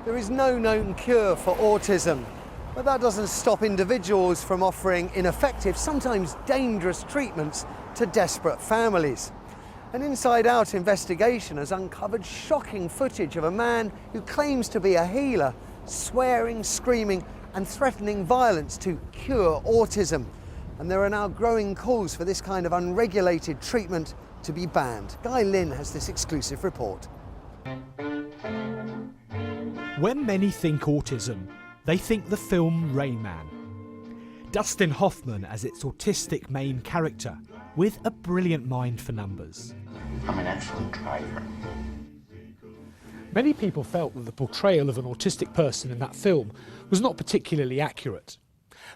There is no known cure for autism, but that doesn't stop individuals from offering ineffective, sometimes dangerous treatments to desperate families. An inside-out investigation has uncovered shocking footage of a man who claims to be a healer, swearing, screaming and threatening violence to cure autism. And there are now growing calls for this kind of unregulated treatment to be banned. Guy Lynn has this exclusive report. When many think autism, they think the film Rain Man. Dustin Hoffman as its autistic main character, with a brilliant mind for numbers. I'm an excellent driver. Many people felt that the portrayal of an autistic person in that film was not particularly accurate.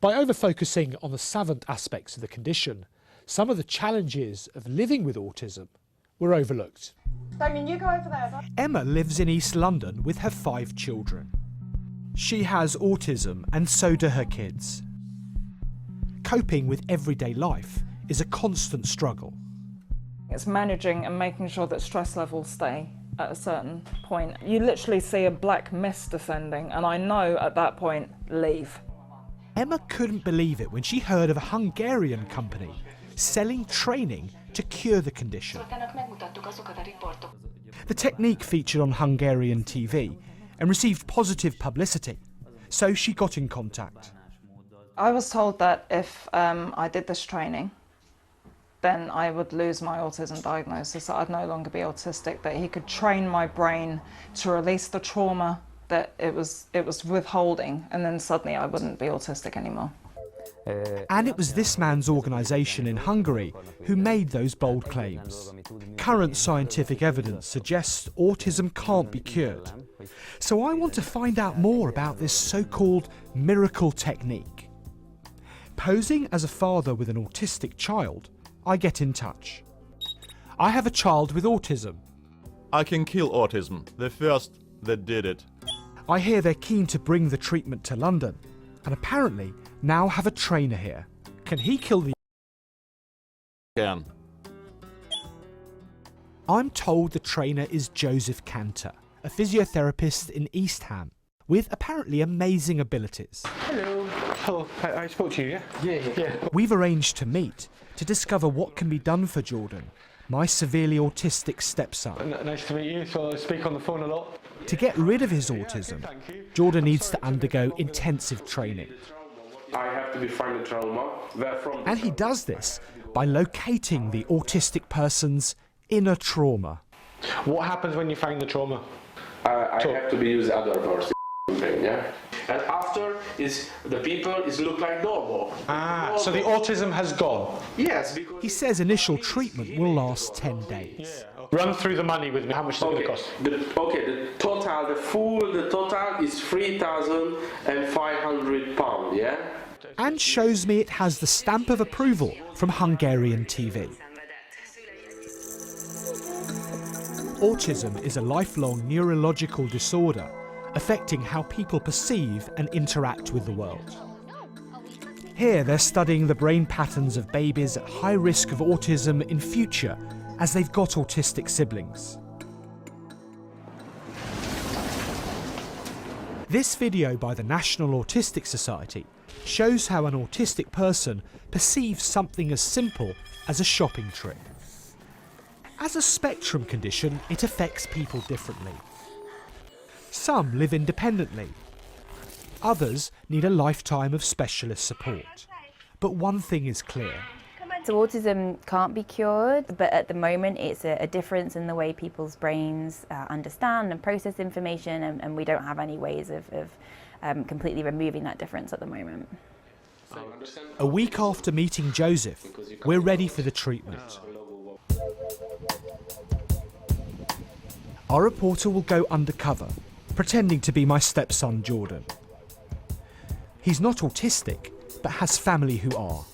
By over-focusing on the savant aspects of the condition, some of the challenges of living with autism were overlooked. Damien, you go over there. Emma lives in East London with her 5 children. She has autism and so do her kids. Coping with everyday life is a constant struggle. It's managing and making sure that stress levels stay at a certain point. You literally see a black mist descending and I know at that point, leave. Emma couldn't believe it when she heard of a Hungarian company selling training to cure the condition. The technique featured on Hungarian TV and received positive publicity, so she got in contact. I was told that if I did this training, then I would lose my autism diagnosis, that I'd no longer be autistic, that he could train my brain to release the trauma that it was withholding, and then suddenly I wouldn't be autistic anymore. And it was this man's organisation in Hungary who made those bold claims. Current scientific evidence suggests autism can't be cured. So I want to find out more about this so-called miracle technique. Posing as a father with an autistic child, I get in touch. I have a child with autism. I can kill autism, the first that did it. I hear they're keen to bring the treatment to London, and apparently now have a trainer here. Can he kill the... Can. I'm told the trainer is Joseph Cantor, a physiotherapist in East Ham, with apparently amazing abilities. Hello. Hello. I spoke to you, yeah? Yeah. We've arranged to meet to discover what can be done for Jordan, my severely autistic stepson. Nice to meet you. So I speak on the phone a lot. To get rid of his autism, Jordan needs to undergo intensive training. I have to define the trauma. And he does this by locating the autistic person's inner trauma. What happens when you find the trauma? I have to be used other person, yeah. And after is the people look like normal. So the autism has gone. Yes, because He says initial treatment will last 10 days. Run through the money with me. How much is it going to cost? the total is £3,500, yeah. And shows me it has the stamp of approval from Hungarian TV. Autism is a lifelong neurological disorder affecting how people perceive and interact with the world. Here they're studying the brain patterns of babies at high risk of autism in future as they've got autistic siblings. This video by the National Autistic Society shows how an autistic person perceives something as simple as a shopping trip. As a spectrum condition, it affects people differently. Some live independently. Others need a lifetime of specialist support. But one thing is clear. So autism can't be cured, but at the moment it's a difference in the way people's brains understand and process information, and we don't have any ways of completely removing that difference at the moment. A week after meeting Joseph, we're ready for the treatment. Our reporter will go undercover, pretending to be my stepson Jordan. He's not autistic, but has family who are.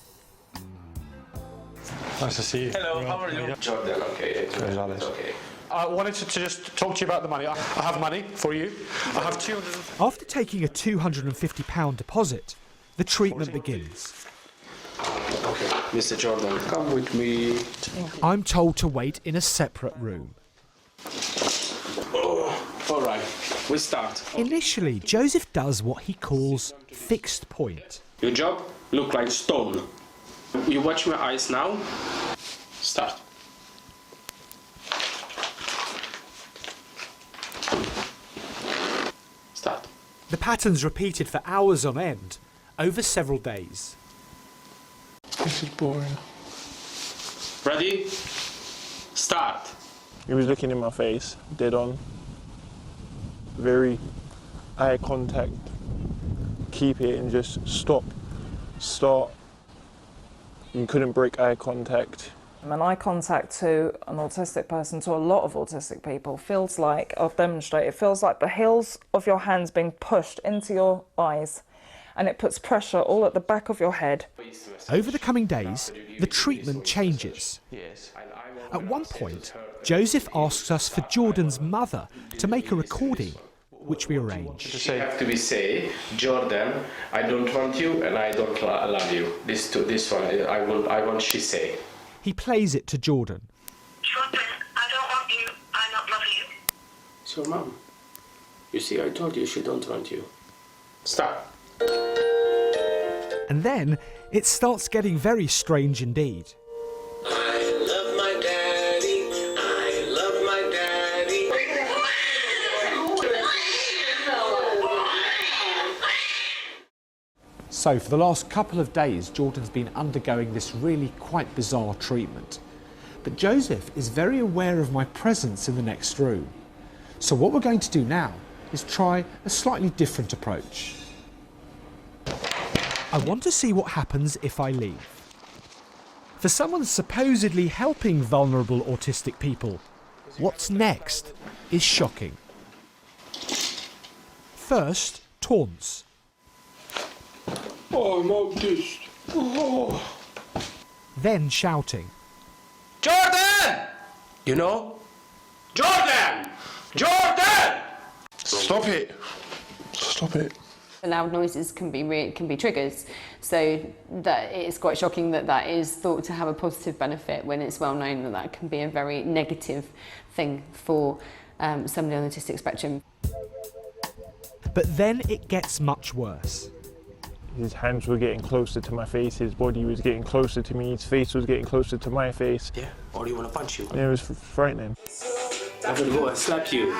Nice to see you. Hello, how are you? Jordan, okay. It's okay. I wanted to just talk to you about the money. I have money for you. I have 200. After taking a £250 deposit, the treatment begins. Okay, Mr. Jordan, come with me. I'm told to wait in a separate room. Oh, all right. We start. Initially, Joseph does what he calls fixed point. Your job look like stone. You watch my eyes now. Start. Start. The pattern's repeated for hours on end, over several days. This is boring. Ready? Start. He was looking in my face, dead on. Very eye contact. Keep it and just stop. Start. You couldn't break eye contact. And eye contact to an autistic person, to a lot of autistic people, feels like, I'll demonstrate, it feels like the heels of your hands being pushed into your eyes, and it puts pressure all at the back of your head. Over the coming days, the treatment changes. At one point, Joseph asks us for Jordan's mother to make a recording, which we arrange. You have to be say, Jordan, I don't want you and I don't love you. This one, I want she say. He plays it to Jordan. Jordan, I don't want you, I not love you. It's your mom. You see, I told you she don't want you. Stop. And then it starts getting very strange indeed. I love my daddy, I love my daddy. So for the last couple of days, Jordan's been undergoing this really quite bizarre treatment. But Joseph is very aware of my presence in the next room. So what we're going to do now is try a slightly different approach. I want to see what happens if I leave. For someone supposedly helping vulnerable autistic people, what's next is shocking. First, taunts. Oh, I'm autist. Oh. Then shouting. Jordan! You know? Jordan! Jordan! Stop it! Stop it. Loud noises can be triggers, so that it is quite shocking that that is thought to have a positive benefit when it's well known that that can be a very negative thing for somebody on the autistic spectrum. But then it gets much worse. His hands were getting closer to my face, his body was getting closer to me, his face was getting closer to my face. Yeah, or do you want to punch you? And it was frightening. I will go and slap you.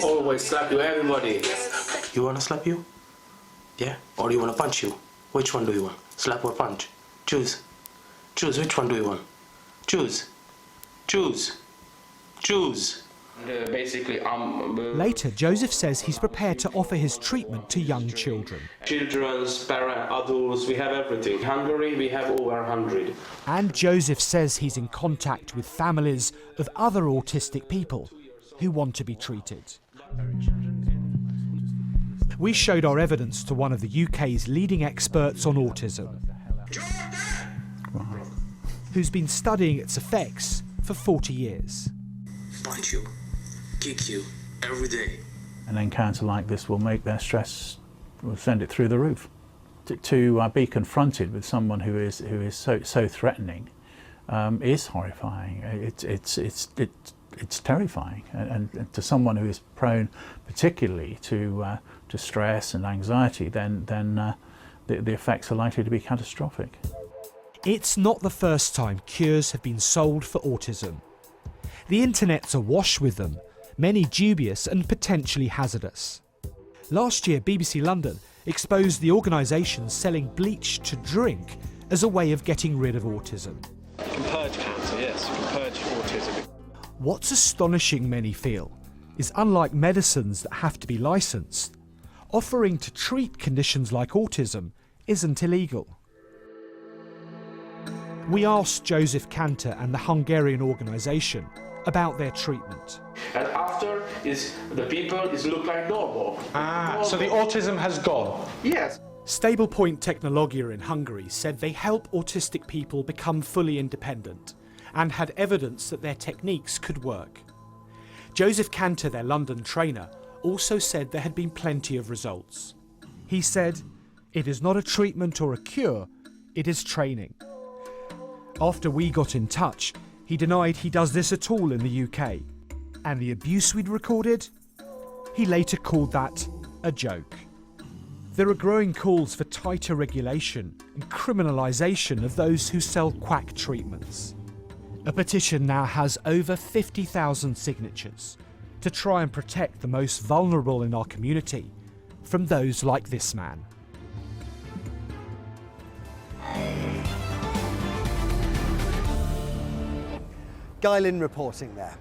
Always slap you, everybody. You want to slap you? Yeah? Or do you want to punch you? Which one do you want? Slap or punch? Choose. Choose, which one do you want? Choose. Choose. Choose. Basically, Later, Joseph says he's prepared to offer his treatment to young children. Children's, parents, adults, we have everything. Hungary, we have over 100. And Joseph says he's in contact with families of other autistic people who want to be treated. We showed our evidence to one of the UK's leading experts on autism, who's been studying its effects for 40 years. Punch you, kick you, every day. An encounter like this will make their stress, will send it through the roof. To be confronted with someone who is so threatening is horrifying. It's terrifying, and to someone who is prone particularly to stress and anxiety, then the effects are likely to be catastrophic. It's not the first time cures have been sold for autism. The internet's awash with them, many dubious and potentially hazardous. Last year, BBC London exposed the organisation selling bleach to drink as a way of getting rid of autism. You can purge cancer, yes, you can purge autism. What's astonishing, many feel, is unlike medicines that have to be licensed, offering to treat conditions like autism isn't illegal. We asked Joseph Kantor and the Hungarian organisation about their treatment. And after the people look like normal. So the autism has gone? Yes. Stablepoint Technologia in Hungary said they help autistic people become fully independent and had evidence that their techniques could work. Joseph Kantor, their London trainer, also said there had been plenty of results. He said, "It is not a treatment or a cure, it is training." After we got in touch, he denied he does this at all in the UK. And the abuse we'd recorded? He later called that a joke. There are growing calls for tighter regulation and criminalisation of those who sell quack treatments. A petition now has over 50,000 signatures to try and protect the most vulnerable in our community from those like this man. Guy Lynn reporting there.